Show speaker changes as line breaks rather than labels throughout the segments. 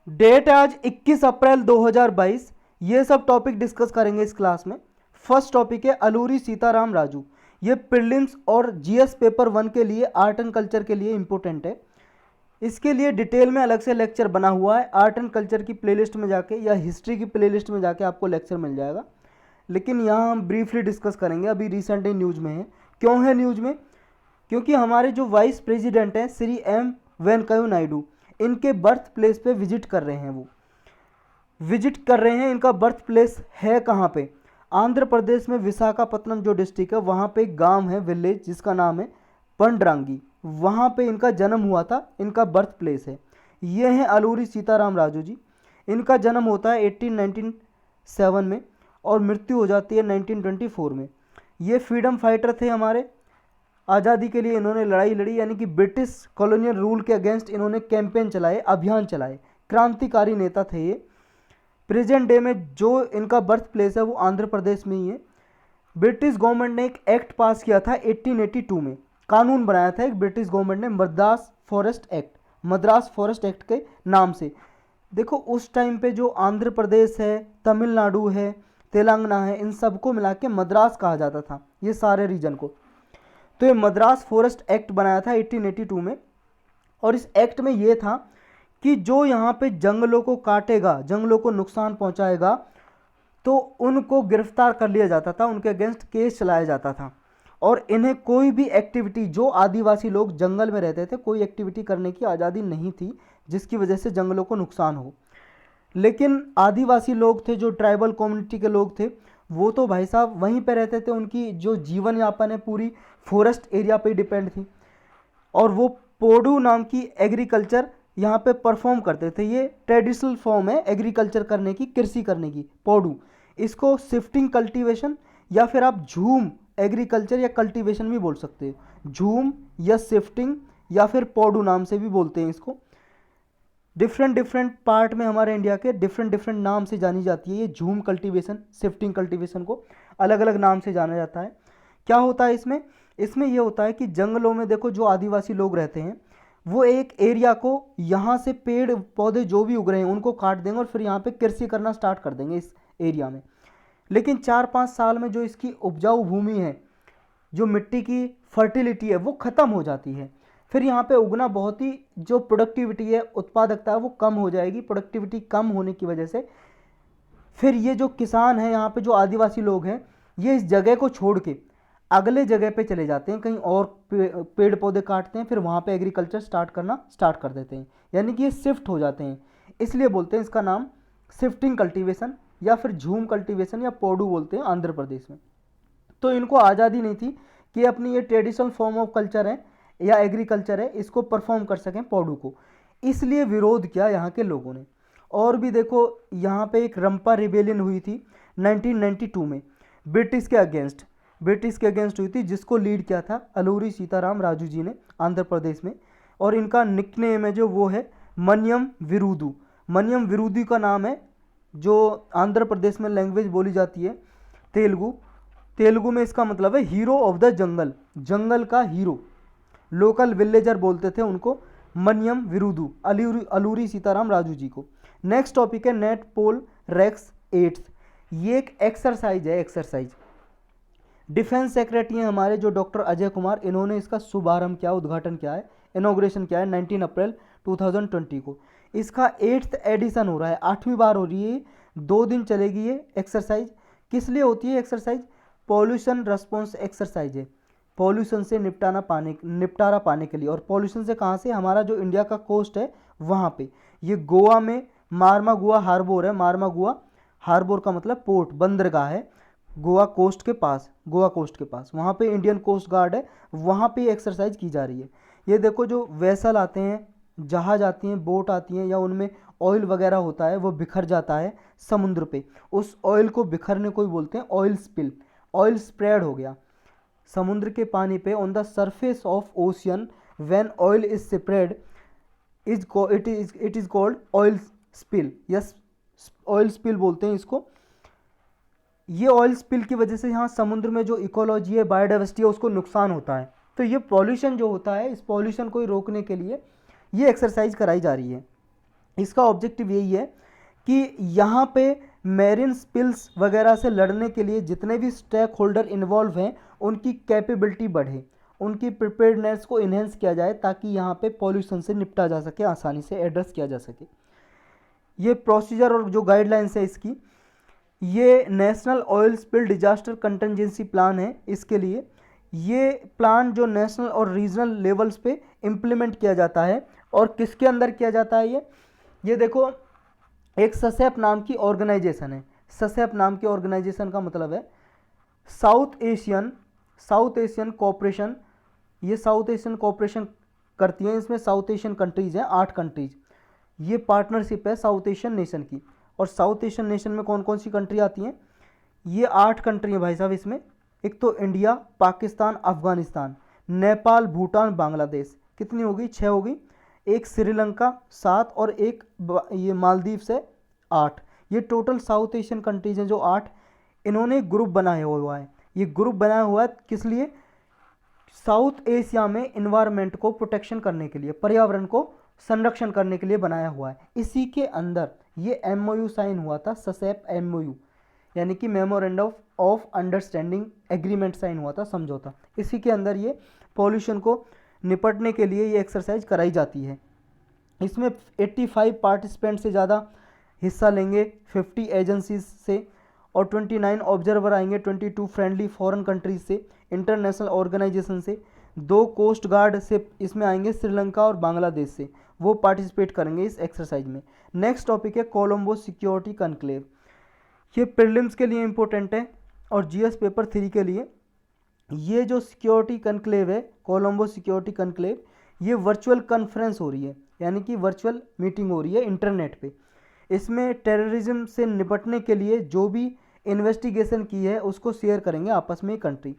Date है आज 21 अप्रैल 2022। ये सब टॉपिक डिस्कस करेंगे इस क्लास में। फर्स्ट टॉपिक है अलूरी सीताराम राजू। ये प्रीलिम्स और जीएस पेपर 1 के लिए, आर्ट एंड कल्चर के लिए इंपॉर्टेंट है। इसके लिए डिटेल में अलग से लेक्चर बना हुआ है। आर्ट एंड कल्चर की प्लेलिस्ट में जाके या हिस्ट्री की प्लेलिस्ट में जाके आपको लेक्चर मिल जाएगा, लेकिन यहाँ हम ब्रीफली डिस्कस करेंगे। अभी रिसेंटली न्यूज़ में है। क्यों है न्यूज़ में? क्योंकि हमारे जो वाइस प्रेसिडेंट हैं श्री एम वेंकैया नायडू, इनके बर्थ प्लेस पे विजिट कर रहे हैं। वो विजिट कर रहे हैं। इनका बर्थ प्लेस है कहाँ पे? आंध्र प्रदेश में विशाखापत्तनम जो डिस्ट्रिक्ट है, वहाँ पे एक गांव है, विलेज, जिसका नाम है पंडरांगी। वहाँ पे इनका जन्म हुआ था, इनका बर्थ प्लेस है। ये हैं अलूरी सीताराम राजू जी। इनका जन्म होता है 1897 में और मृत्यु हो जाती है 1924 में। ये फ्रीडम फाइटर थे हमारे। आज़ादी के लिए इन्होंने लड़ाई लड़ी, यानी कि ब्रिटिश कॉलोनियल रूल के अगेंस्ट इन्होंने कैंपेन चलाए, अभियान चलाए। क्रांतिकारी नेता थे ये। प्रेजेंट डे में जो इनका बर्थ प्लेस है वो आंध्र प्रदेश में ही है। ब्रिटिश गवर्नमेंट ने एक एक्ट पास किया था 1882 में, कानून बनाया था एक ब्रिटिश गवर्नमेंट ने, Madras forest act, Madras forest act के नाम से। देखो उस टाइम पे जो आंध्र प्रदेश है, तमिलनाडु है, तेलंगाना है, इन सबको मिला के मद्रास कहा जाता था, ये सारे रीजन को। तो ये मद्रास फॉरेस्ट एक्ट बनाया था 1882 में। और इस एक्ट में ये था कि जो यहाँ पे जंगलों को काटेगा, जंगलों को नुकसान पहुँचाएगा, तो उनको गिरफ्तार कर लिया जाता था, उनके अगेंस्ट केस चलाया जाता था। और इन्हें कोई भी एक्टिविटी, जो आदिवासी लोग जंगल में रहते थे, कोई एक्टिविटी करने की आज़ादी नहीं थी जिसकी वजह से जंगलों को नुकसान हो। लेकिन आदिवासी लोग थे, जो ट्राइबल कम्युनिटी के लोग थे, वो तो भाई साहब वहीं पे रहते थे। उनकी जो जीवन यापन है पूरी फॉरेस्ट एरिया पे डिपेंड थी। और वो पोडू नाम की एग्रीकल्चर यहाँ पे परफॉर्म करते थे। ये ट्रेडिशनल फॉर्म है एग्रीकल्चर करने की, कृषि करने की, पोडू। इसको शिफ्टिंग कल्टीवेशन या फिर आप झूम एग्रीकल्चर या कल्टीवेशन भी बोल सकते हो। झूम या शिफ्टिंग या फिर पोडू नाम से भी बोलते हैं इसको। डिफरेंट डिफरेंट पार्ट में हमारे इंडिया के डिफरेंट डिफरेंट नाम से जानी जाती है ये झूम कल्टीवेशन, शिफ्टिंग कल्टीवेशन को अलग अलग नाम से जाना जाता है। क्या होता है इसमें? इसमें ये होता है कि जंगलों में देखो जो आदिवासी लोग रहते हैं, वो एक एरिया को, यहाँ से पेड़ पौधे जो भी उग रहे हैं उनको काट देंगे और फिर यहाँ पे कृषि करना स्टार्ट कर देंगे इस एरिया में। लेकिन 4-5 साल में जो इसकी उपजाऊ भूमि है, जो मिट्टी की फर्टिलिटी है, वो ख़त्म हो जाती है। फिर यहाँ पे उगना बहुत ही, जो प्रोडक्टिविटी है, उत्पादकता है, वो कम हो जाएगी। प्रोडक्टिविटी कम होने की वजह से फिर ये जो किसान हैं यहाँ पे, जो आदिवासी लोग हैं, ये इस जगह को छोड़ के अगले जगह पे चले जाते हैं, कहीं और पेड़ पौधे काटते हैं, फिर वहाँ पे एग्रीकल्चर स्टार्ट करना स्टार्ट कर देते हैं। यानी कि ये शिफ्ट हो जाते हैं, इसलिए बोलते हैं इसका नाम शिफ्टिंग कल्टीवेशन या फिर झूम कल्टीवेशन या पोडू बोलते हैं आंध्र प्रदेश में। तो इनको आज़ादी नहीं थी कि अपनी ये ट्रेडिशनल फॉर्म ऑफ कल्चर है या एग्रीकल्चर है, इसको परफॉर्म कर सकें पोडू को, इसलिए विरोध किया यहाँ के लोगों ने। और भी देखो, यहाँ पे एक रंपा रिबेलियन हुई थी 1992 में, ब्रिटिश के अगेंस्ट हुई थी, जिसको लीड किया था अलूरी सीताराम राजू जी ने आंध्र प्रदेश में। और इनका निकनेम है जो, वो है मनियम विरुदु। मनियम विरुदु का नाम है, जो आंध्र प्रदेश में लैंग्वेज बोली जाती है तेलुगु। तेलुगु में इसका मतलब है हीरो ऑफ द जंगल, जंगल का हीरो। लोकल विलेजर बोलते थे उनको मनियम विरुदु, अलूरी सीताराम राजू जी को। नेक्स्ट टॉपिक है नेट पोल रेक्स 8। ये एक एक्सरसाइज है, एक्सरसाइज। डिफेंस सेक्रेटरी हैं हमारे जो डॉक्टर अजय कुमार, इन्होंने इसका शुभारंभ किया, उद्घाटन किया है, इनॉग्रेशन किया है 19 अप्रैल 2020 को। इसका 8th एडिशन हो रहा है, 8वीं बार हो रही है। 2 दिन चलेगी ये एक्सरसाइज। किस लिए होती है एक्सरसाइज? पॉल्यूशन रेस्पॉन्स एक्सरसाइज है, पॉल्यूशन से निपटारा पाने के लिए। और पॉल्यूशन से कहाँ से? हमारा जो इंडिया का कोस्ट है वहाँ पे। ये गोवा में मार्मागुआ हार्बर है। मार्मागुआ हार्बर का मतलब पोर्ट, बंदरगाह है, गोवा कोस्ट के पास, गोवा कोस्ट के पास। वहाँ पे इंडियन कोस्ट गार्ड है, वहाँ पे एक्सरसाइज की जा रही है। ये देखो जो वेसल आते हैं, जहाज आती हैं, बोट आती हैं, या उनमें ऑयल वगैरह होता है, वो बिखर जाता है समुद्र पे। उस ऑयल को बिखरने को ही बोलते हैं ऑयल स्पिल। ऑयल स्प्रेड हो गया समुद्र के पानी पे, on the surface of ocean when oil is spread it is called oil spill. Yes, oil spill बोलते हैं इसको। ये ऑयल स्पिल की वजह से यहाँ समुद्र में जो इकोलॉजी है, बायोडाइवर्सिटी है, उसको नुकसान होता है। तो ये पॉल्यूशन जो होता है, इस पॉल्यूशन को रोकने के लिए ये एक्सरसाइज कराई जा रही है। इसका ऑब्जेक्टिव यही है कि यहाँ पे मेरिन स्पिल्स वगैरह से लड़ने के लिए जितने भी स्टेक होल्डर इन्वॉल्व हैं उनकी कैपेबिलिटी बढ़े, उनकी प्रिपेयर्डनेस को इन्हेंस किया जाए ताकि यहाँ पे पॉल्यूशन से निपटा जा सके, आसानी से एड्रेस किया जा सके। ये प्रोसीजर और जो गाइडलाइंस है इसकी, ये national oil spill disaster contingency plan है। इसके लिए ये प्लान जो नेशनल और रीजनल लेवल्स पे इम्प्लीमेंट किया जाता है। और किसके अंदर किया जाता है ये देखो, एक ससेप नाम की ऑर्गेनाइजेशन है। ससेप नाम की ऑर्गेनाइजेशन का मतलब है साउथ एशियन कोऑपरेशन। ये साउथ एशियन कोऑपरेशन करती है, इसमें साउथ एशियन कंट्रीज़ हैं, 8 कंट्रीज। ये पार्टनरशिप है साउथ एशियन नेशन की। और साउथ एशियन नेशन में कौन कौन सी कंट्री आती हैं? ये 8 कंट्री हैं भाई साहब इसमें। एक तो इंडिया, पाकिस्तान, अफगानिस्तान, नेपाल, भूटान, बांग्लादेश। कितनी होगी? 6 होगी। एक श्रीलंका 7 और एक ये मालदीव से 8। ये टोटल साउथ एशियन कंट्रीज हैं जो 8। इन्होंने ग्रुप बनाया हुआ है। ये ग्रुप बनाया हुआ है किस लिए? साउथ एशिया में इन्वायरमेंट को प्रोटेक्शन करने के लिए, पर्यावरण को संरक्षण करने के लिए बनाया हुआ है। इसी के अंदर ये MOU साइन हुआ था, ससेप MOU, यानी कि memorandum of understanding agreement sign हुआ था, समझौता। इसी के अंदर ये पॉल्यूशन को निपटने के लिए ये एक्सरसाइज कराई जाती है। इसमें 85 पार्टिसिपेंट से ज़्यादा हिस्सा लेंगे 50 एजेंसीज से, और 29 ऑब्जर्वर आएंगे 22 फ्रेंडली फॉरेन कंट्रीज से, इंटरनेशनल ऑर्गेनाइजेशन से, 2 कोस्ट गार्ड से इसमें आएंगे श्रीलंका और बांग्लादेश से, वो पार्टिसिपेट करेंगे इस एक्सरसाइज में। नेक्स्ट टॉपिक है कोलंबो सिक्योरिटी कॉन्क्लेव। ये प्रीलिम्स के लिए इंपॉर्टेंट है और GS पेपर 3 के लिए। ये जो सिक्योरिटी कॉन्क्लेव है, कोलंबो सिक्योरिटी कॉन्क्लेव, ये वर्चुअल कॉन्फ्रेंस हो रही है, यानी कि वर्चुअल मीटिंग हो रही है इंटरनेट पे। इसमें टेररिज्म से निपटने के लिए जो भी इन्वेस्टिगेशन की है उसको शेयर करेंगे आपस में कंट्री।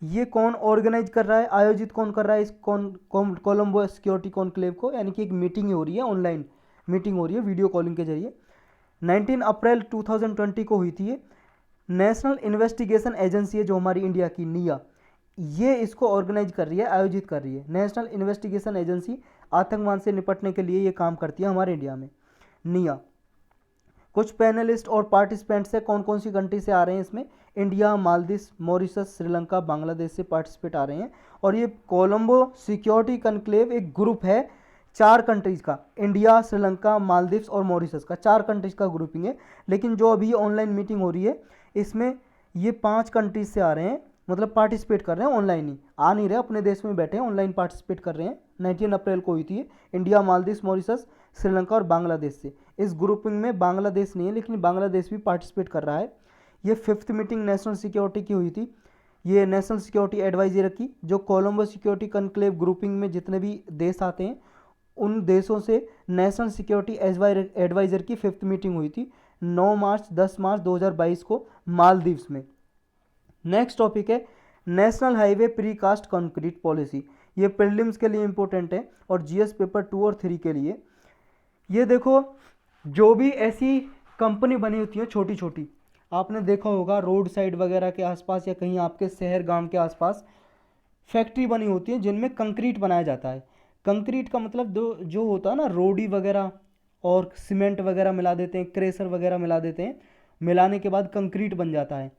ये कौन ऑर्गेनाइज कर रहा है, आयोजित कौन कर रहा है इस कोलंबो सिक्योरिटी कॉन्क्लेव को? यानी कि एक मीटिंग हो रही है, ऑनलाइन मीटिंग हो रही है वीडियो कॉलिंग के जरिए। 19 अप्रैल 2020 को हुई थी ये। नेशनल इन्वेस्टिगेशन एजेंसी है जो हमारी इंडिया की, निया, ये इसको ऑर्गेनाइज कर रही है, आयोजित कर रही है। नेशनल इन्वेस्टिगेशन एजेंसी आतंकवाद से निपटने के लिए ये काम करती है हमारे इंडिया में, निया। कुछ पैनलिस्ट और पार्टिसिपेंट्स है, कौन कौन सी कंट्री से आ रहे हैं इसमें? इंडिया, मालदीव, मॉरिशस, श्रीलंका, बांग्लादेश से पार्टिसिपेट आ रहे हैं। और ये कोलंबो सिक्योरिटी कॉन्क्लेव एक ग्रुप है 4 कंट्रीज का, इंडिया, श्रीलंका, मालदीव्स और मॉरिशस का, 4 कंट्रीज का ग्रुपिंग है। लेकिन जो अभी ऑनलाइन मीटिंग हो रही है इसमें ये 5 कंट्रीज से आ रहे हैं, मतलब पार्टिसिपेट कर रहे हैं ऑनलाइन ही, आ नहीं रहे अपने देश में बैठे हैं, ऑनलाइन पार्टिसिपेट कर रहे हैं। 19 अप्रैल को हुई थी इंडिया, मालदीव्स, मॉरिशस, श्रीलंका और बांग्लादेश से। इस ग्रुपिंग में बांग्लादेश नहीं है, लेकिन बांग्लादेश भी पार्टिसिपेट कर रहा है। ये 5th मीटिंग नेशनल सिक्योरिटी की हुई थी। ये नेशनल सिक्योरिटी एडवाइजर की, जो कोलंबो सिक्योरिटी कॉन्क्लेव ग्रुपिंग में जितने भी देश आते हैं उन देशों से नेशनल सिक्योरिटी एडवाइजर की 5th मीटिंग हुई थी 9 मार्च 10 मार्च 2022 को मालदीव्स में। नेक्स्ट टॉपिक है national highway precast concrete policy. ये प्रीलिम्स के लिए इंपॉर्टेंट है और GS पेपर 2 और 3 के लिए। ये देखो, जो भी ऐसी कंपनी बनी होती है छोटी छोटी, आपने देखा होगा रोड साइड वगैरह के आसपास या कहीं आपके शहर गांव के आसपास फैक्ट्री बनी होती है जिनमें कंक्रीट बनाया जाता है। कंक्रीट का मतलब जो होता है ना, रोडी वगैरह और सीमेंट वगैरह मिला देते हैं, क्रेशर वगैरह मिला देते हैं, मिलाने के बाद कंक्रीट बन जाता है,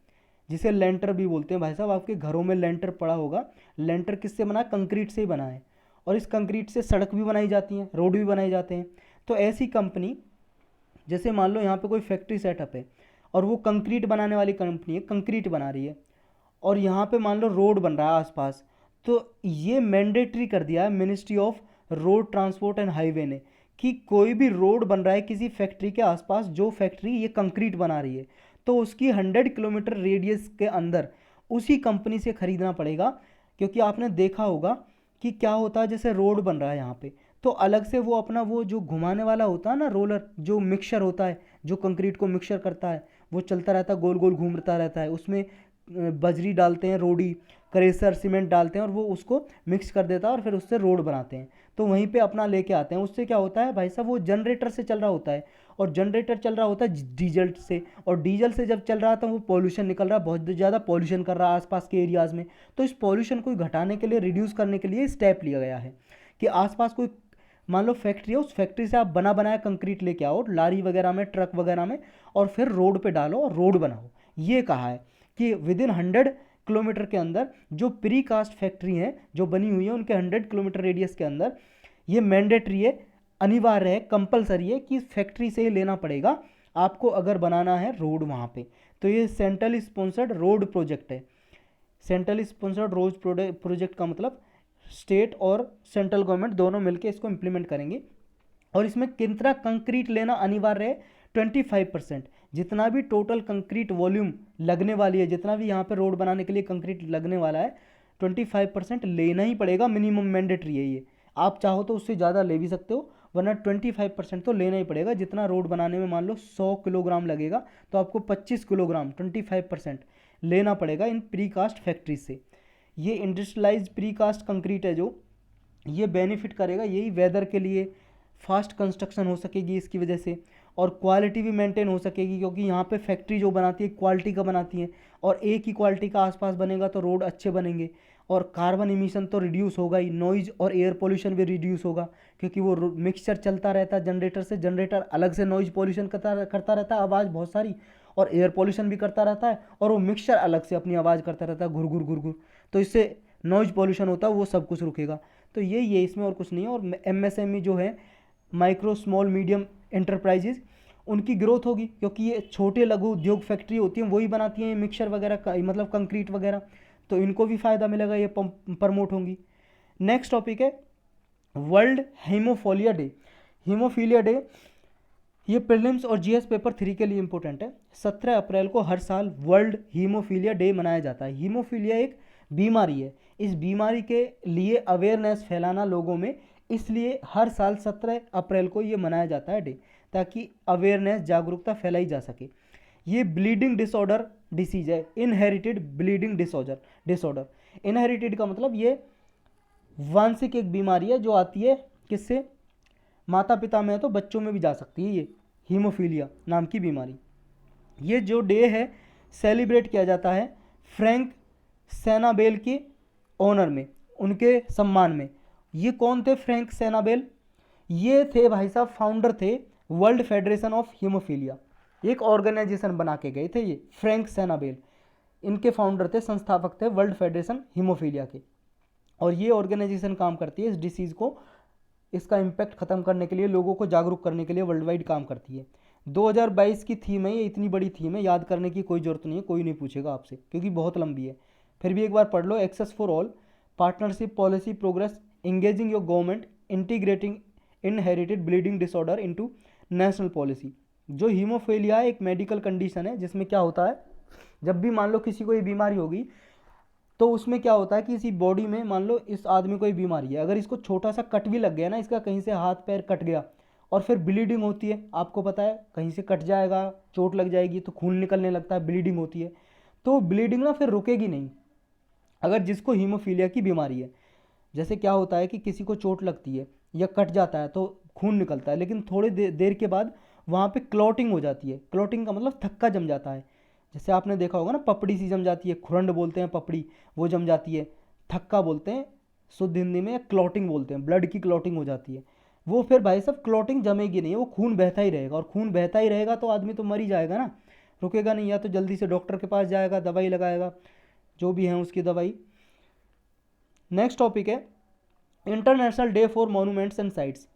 जिसे लेंटर भी बोलते हैं। भाई साहब, आपके घरों में लेंटर पड़ा होगा, लेंटर किससे बना? कंक्रीट से ही बना है। और इस कंक्रीट से सड़क भी बनाई जाती हैं, रोड भी बनाए जाते हैं। तो ऐसी कंपनी, जैसे मान लो यहाँ पे कोई फैक्ट्री सेटअप है और वो कंक्रीट बनाने वाली कंपनी है, कंक्रीट बना रही है, और यहाँ पे मान लो रोड बन रहा है आसपास, तो ये मैंडेटरी कर दिया है ministry of road transport and highway ने कि कोई भी रोड बन रहा है किसी फैक्ट्री के आसपास, जो फैक्ट्री ये कंक्रीट बना रही है, तो उसकी 100 किलोमीटर रेडियस के अंदर उसी कंपनी से खरीदना पड़ेगा। क्योंकि आपने देखा होगा कि क्या होता है, जैसे रोड बन रहा है यहाँ पे, तो अलग से वो अपना वो जो घुमाने वाला होता है ना, रोलर, जो मिक्सर होता है, जो कंक्रीट को मिक्सर करता है, वो चलता रहता है, गोल गोल घूमता रहता है, उसमें बजरी डालते हैं, रोडी, क्रेशर, सीमेंट डालते हैं और वो उसको मिक्स कर देता है और फिर उससे रोड बनाते हैं। तो वहीं पे अपना लेके आते हैं। उससे क्या होता है भाई साहब, वो जनरेटर से चल रहा होता है, और जनरेटर चल रहा होता है डीजल से, और डीजल से जब चल रहा था वो पॉल्यूशन निकल रहा है, बहुत ज़्यादा पॉल्यूशन कर रहा है आसपास के एरियाज़ में। तो इस पॉल्यूशन को घटाने के लिए, रिड्यूस करने के लिए स्टेप लिया गया है कि आसपास कोई मान लो फैक्ट्री है, उस फैक्ट्री से आप बना बनाया कंक्रीट लेके आओ लारी वगैरह में, ट्रक वगैरह में, और फिर रोड पे डालो और रोड बनाओ। ये कहा है कि विद इन 100 किलोमीटर के अंदर जो प्री कास्ट फैक्ट्री हैं जो बनी हुई है उनके 100 किलोमीटर रेडियस के अंदर ये मैंडेटरी है, अनिवार्य है, कंपलसरी है कि फैक्ट्री से ही लेना पड़ेगा आपको अगर बनाना है रोड वहाँ पे। तो ये सेंट्रल स्पॉन्सर्ड रोड प्रोजेक्ट है। सेंट्रल स्पॉन्सर्ड रोड प्रोजेक्ट का मतलब स्टेट और सेंट्रल गवर्नमेंट दोनों मिलकर इसको इम्प्लीमेंट करेंगे। और इसमें कितना कंक्रीट लेना अनिवार्य है, 25%। जितना भी टोटल कंक्रीट वॉल्यूम लगने वाली है, जितना भी यहाँ पे रोड बनाने के लिए कंक्रीट लगने वाला है, 25% लेना ही पड़ेगा, मिनिमम मैंडेटरी है ये। आप चाहो तो उससे ज़्यादा ले भी सकते हो, वरना 25% तो लेना ही पड़ेगा। जितना रोड बनाने में मान लो 100 किलोग्राम लगेगा तो आपको 25 किलोग्राम 25% लेना पड़ेगा इन प्री कास्ट फैक्ट्री से। ये इंडस्ट्रियलाइज प्री कास्ट कंक्रीट है जो ये बेनिफिट करेगा, यही वेदर के लिए फास्ट कंस्ट्रक्शन हो सकेगी इसकी वजह से, और क्वालिटी भी मेंटेन हो सकेगी क्योंकि यहाँ पे फैक्ट्री जो बनाती है क्वालिटी का बनाती है, और एक ही क्वालिटी का आसपास बनेगा तो रोड अच्छे बनेंगे, और कार्बन इमिशन तो रिड्यूस होगा ही, नॉइज और एयर पोल्यूशन भी रिड्यूस होगा क्योंकि वो मिक्सचर चलता रहता है जनरेटर से, जनरेटर अलग से नॉइज पोल्यूशन करता रहता है, आवाज़ बहुत सारी, और एयर पोल्यूशन भी करता रहता है, और वो मिक्सचर अलग से अपनी आवाज़ करता रहता है, घुर घुर घुर घुर, तो इससे नॉइज पोल्यूशन होता है, वो सब कुछ रुकेगा। तो यही है इसमें, और कुछ नहीं है। और MSME जो है, माइक्रो स्मॉल मीडियम एंटरप्राइजेज, उनकी ग्रोथ होगी क्योंकि ये छोटे लघु उद्योग फैक्ट्री होती हैं, वही बनाती हैं मिक्सचर वगैरह का, मतलब कंक्रीट वगैरह, तो इनको भी फ़ायदा मिलेगा, ये प्रमोट होंगी। नेक्स्ट टॉपिक है world haemophilia day. Haemophilia day ये प्रीलिम्स और GS पेपर 3 के लिए इंपॉर्टेंट है। 17 अप्रैल को हर साल वर्ल्ड हीमोफीलिया डे मनाया जाता है। हीमोफीलिया एक बीमारी है, इस बीमारी के लिए अवेयरनेस फैलाना लोगों में, इसलिए हर साल 17 अप्रैल को ये मनाया जाता है डे, ताकि अवेयरनेस जागरूकता फैलाई जा सके। ये ब्लीडिंग डिसऑर्डर डिसीज है, इनहेरिटेड ब्लीडिंग डिसऑर्डर। इनहेरिटेड का मतलब ये वांशिक एक बीमारी है जो आती है किससे, माता पिता में है तो बच्चों में भी जा सकती है, ये हीमोफीलिया नाम की बीमारी। ये जो डे है सेलिब्रेट किया जाता है फ्रैंक सेनाबेल के ऑनर में, उनके सम्मान में। ये कौन थे फ्रैंक सेनाबेल? ये थे भाई साहब फाउंडर थे वर्ल्ड फेडरेशन ऑफ हीमोफीलिया, एक ऑर्गेनाइजेशन बना के गए थे ये फ्रैंक सेनाबेल, इनके फाउंडर थे, संस्थापक थे वर्ल्ड फेडरेशन हीमोफीलिया के। और ये ऑर्गेनाइजेशन काम करती है इस डिसीज़ को, इसका इम्पैक्ट ख़त्म करने के लिए, लोगों को जागरूक करने के लिए वर्ल्ड वाइड काम करती है। 2022 की थीम है ये, इतनी बड़ी थीम है, याद करने की कोई ज़रूरत नहीं है, कोई नहीं पूछेगा आपसे क्योंकि बहुत लंबी है, फिर भी एक बार पढ़ लो। Access for all, partnership policy progress, engaging your government, integrating inherited bleeding disorder into national policy. जो हीमोफीलिया एक मेडिकल कंडीशन है जिसमें क्या होता है, जब भी मान लो किसी को ये बीमारी होगी तो उसमें क्या होता है कि इसी बॉडी में, मान लो इस आदमी को ये बीमारी है, अगर इसको छोटा सा कट भी लग गया ना, इसका कहीं से हाथ पैर कट गया और फिर ब्लीडिंग होती है, आपको पता है कहीं से कट जाएगा, चोट लग जाएगी तो खून निकलने लगता है, ब्लीडिंग होती है, तो ब्लीडिंग ना फिर रुकेगी नहीं अगर जिसको हीमोफीलिया की बीमारी है। जैसे क्या होता है कि किसी को चोट लगती है या कट जाता है तो खून निकलता है, लेकिन थोड़ी देर के बाद वहाँ पे क्लॉटिंग हो जाती है। क्लॉटिंग का मतलब थक्का जम जाता है, जैसे आपने देखा होगा ना, पपड़ी सी जम जाती है, खुरंड बोलते हैं पपड़ी, वो जम जाती है, थक्का बोलते हैं शुद्ध हिंदी में, या क्लॉटिंग बोलते हैं, ब्लड की क्लॉटिंग हो जाती है। वो फिर भाई साहब क्लॉटिंग जमेगी नहीं, वो खून बहता ही रहेगा, और खून बहता ही रहेगा तो आदमी तो मर ही जाएगा ना, रुकेगा नहीं, या तो जल्दी से डॉक्टर के पास जाएगा, दवाई लगाएगा, जो भी है उसकी दवाई। नेक्स्ट टॉपिक है international day for monuments and sites.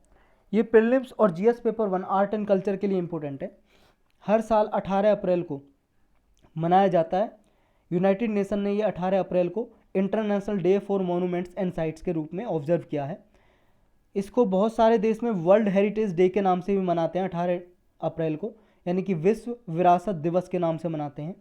ये प्रीलिम्स और GS paper 1 art and culture के लिए इंपॉर्टेंट है। हर साल 18 अप्रैल को मनाया जाता है। यूनाइटेड नेशन ने ये 18 अप्रैल को international day for monuments and sites के रूप में ऑब्जर्व किया है। इसको बहुत सारे देश में वर्ल्ड हेरिटेज डे के नाम से भी मनाते हैं 18 अप्रैल को, यानी कि विश्व विरासत दिवस के नाम से मनाते हैं।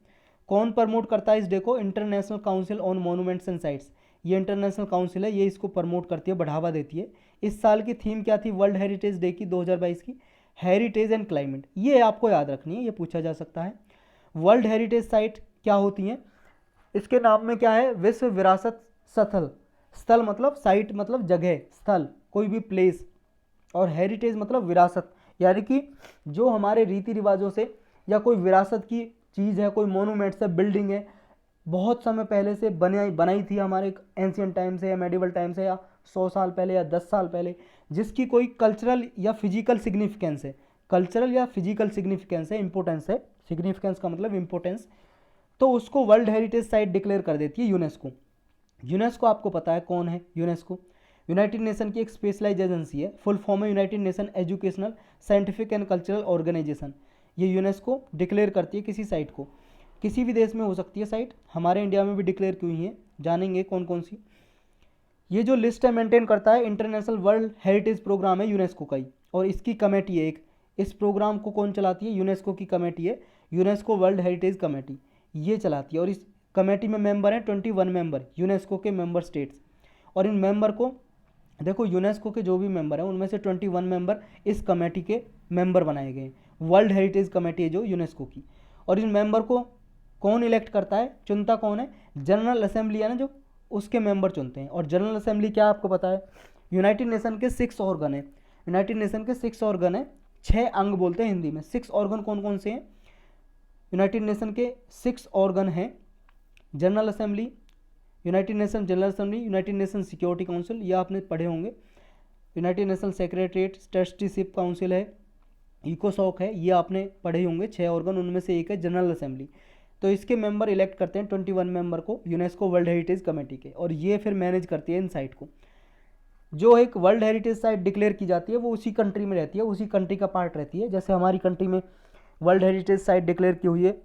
कौन प्रमोट करता है इस डे को? International council on monuments and sites. ये इंटरनेशनल काउंसिल है, ये इसको प्रमोट करती है, बढ़ावा देती है। इस साल की थीम क्या थी वर्ल्ड हेरिटेज डे की 2022 की? Heritage and climate. ये आपको याद रखनी है, ये पूछा जा सकता है। वर्ल्ड हेरिटेज साइट क्या होती हैं? इसके नाम में क्या है? विश्व विरासत स्थल। स्थल मतलब साइट मतलब जगह, स्थल कोई भी प्लेस, और हेरिटेज मतलब विरासत, यानी कि जो हमारे रीति रिवाजों से या कोई विरासत की चीज़ है, कोई मोनूमेंट्स है, बिल्डिंग है, बहुत समय पहले से बनाई थी हमारे एंशियंट टाइम से या मेडिवल टाइम से या 100 साल पहले या 10 साल पहले, जिसकी कोई कल्चरल या फिजिकल सिग्निफिकेंस है, कल्चरल या फिजिकल सिग्निफिकेंस है, इंपॉर्टेंस है, सिग्निफिकेंस का मतलब इंपॉर्टेंस, तो उसको वर्ल्ड हेरिटेज साइट डिक्लेयर कर देती है यूनेस्को। यूनेस्को आपको पता है कौन है यूनेस्को? यूनाइटेड नेशन की एक स्पेशलाइज एजेंसी है, फुल फॉर्म है United Nation Educational Scientific and Cultural Organization. ये यूनेस्को डिक्लेयर करती है किसी साइट को, किसी भी देश में हो सकती है साइट, हमारे इंडिया में भी डिक्लेयर की हुई है, जानेंगे कौन कौन सी। ये जो लिस्ट है मेंटेन करता है इंटरनेशनल वर्ल्ड हेरिटेज प्रोग्राम है यूनेस्को का ही, और इसकी कमेटी है एक, इस प्रोग्राम को कौन चलाती है? यूनेस्को की कमेटी है, यूनेस्को वर्ल्ड हेरिटेज कमेटी, ये चलाती है। और इस कमेटी में मेंबर हैं 21 मेंबर, यूनेस्को के मेंबर स्टेट्स। और इन मेंबर को देखो, यूनेस्को के जो भी मेंबर हैं उनमें से 21 मेंबर इस कमेटी के मेंबर बनाए गए, वर्ल्ड हेरिटेज कमेटी है जो यूनेस्को की। और इन मेंबर को कौन इलेक्ट करता है, चुनता कौन है? जनरल असेंबली है ना जो, उसके मेंबर चुनते हैं। और जनरल असेंबली क्या आपको पता है? यूनाइटेड नेशन के 6 ऑर्गन है, यूनाइटेड नेशन के 6 ऑर्गन है, 6 अंग बोलते हैं हिंदी में। 6 ऑर्गन कौन कौन से हैं? यूनाइटेड नेशन के 6 ऑर्गन हैं, general assembly, United nation general assembly, United nation security council, ये आपने पढ़े होंगे, United nation secretariat trusteeship council है, इकोसॉक है, ये आपने पढ़े होंगे। 6 ऑर्गन, उनमें से एक है जनरल असेंबली। तो इसके मेंबर इलेक्ट करते हैं 21 मेंबर को यूनेस्को वर्ल्ड हेरिटेज कमेटी के, और ये फिर मैनेज करती है इन साइट को। जो एक वर्ल्ड हेरिटेज साइट डिक्लेयर की जाती है वो उसी कंट्री में रहती है, उसी कंट्री का पार्ट रहती है। जैसे हमारी कंट्री में वर्ल्ड हेरिटेज साइट डिक्लेयर की हुई है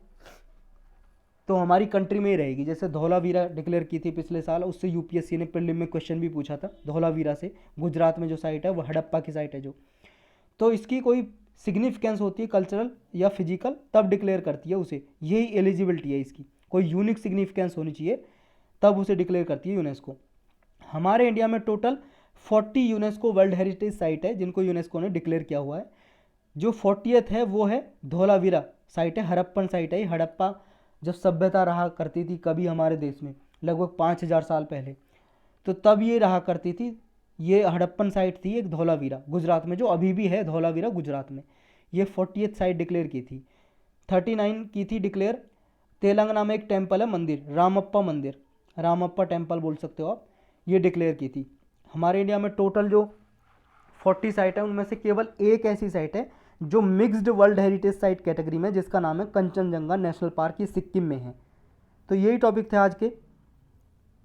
तो हमारी कंट्री में ही रहेगी। जैसे धौलावीरा डिक्लेयर की थी पिछले साल, उससे यूपीएससी ने प्रीलिम में क्वेश्चन भी पूछा था, धौलावीरा से, गुजरात में जो साइट है वो हड़प्पा की साइट है जो। तो इसकी कोई सिग्निफिकेंस होती है कल्चरल या फिजिकल, तब डिक्लेयर करती है उसे, यही एलिजिबिलिटी है इसकी, कोई यूनिक सिग्निफिकेंस होनी चाहिए तब उसे डिक्लेयर करती है यूनेस्को। हमारे इंडिया में total 40 UNESCO world heritage site है जिनको यूनेस्को ने डिक्लेयर किया हुआ है। जो 40th है वो है धौलावीरा साइट है, हड़प्पन साइट है। हड़प्पा जब सभ्यता रहा करती थी कभी हमारे देश में, लगभग 5000 साल पहले, तो तब ये रहा करती थी, ये हड़प्पन साइट थी एक धौलावीरा गुजरात में, जो अभी भी है धौलावीरा गुजरात में। ये 40th साइट डिक्लेयर की थी। 39 की थी डिक्लेयर तेलंगाना में, एक टेम्पल है मंदिर, रामप्पा मंदिर, रामप्पा टेम्पल बोल सकते हो आप, ये डिक्लेयर की थी। हमारे इंडिया में टोटल जो 40 साइट है उनमें से केवल एक ऐसी साइट है जो mixed world heritage site category में, जिसका नाम है कंचनजंगा नेशनल पार्क, ये सिक्किम में है। तो यही टॉपिक थे आज के।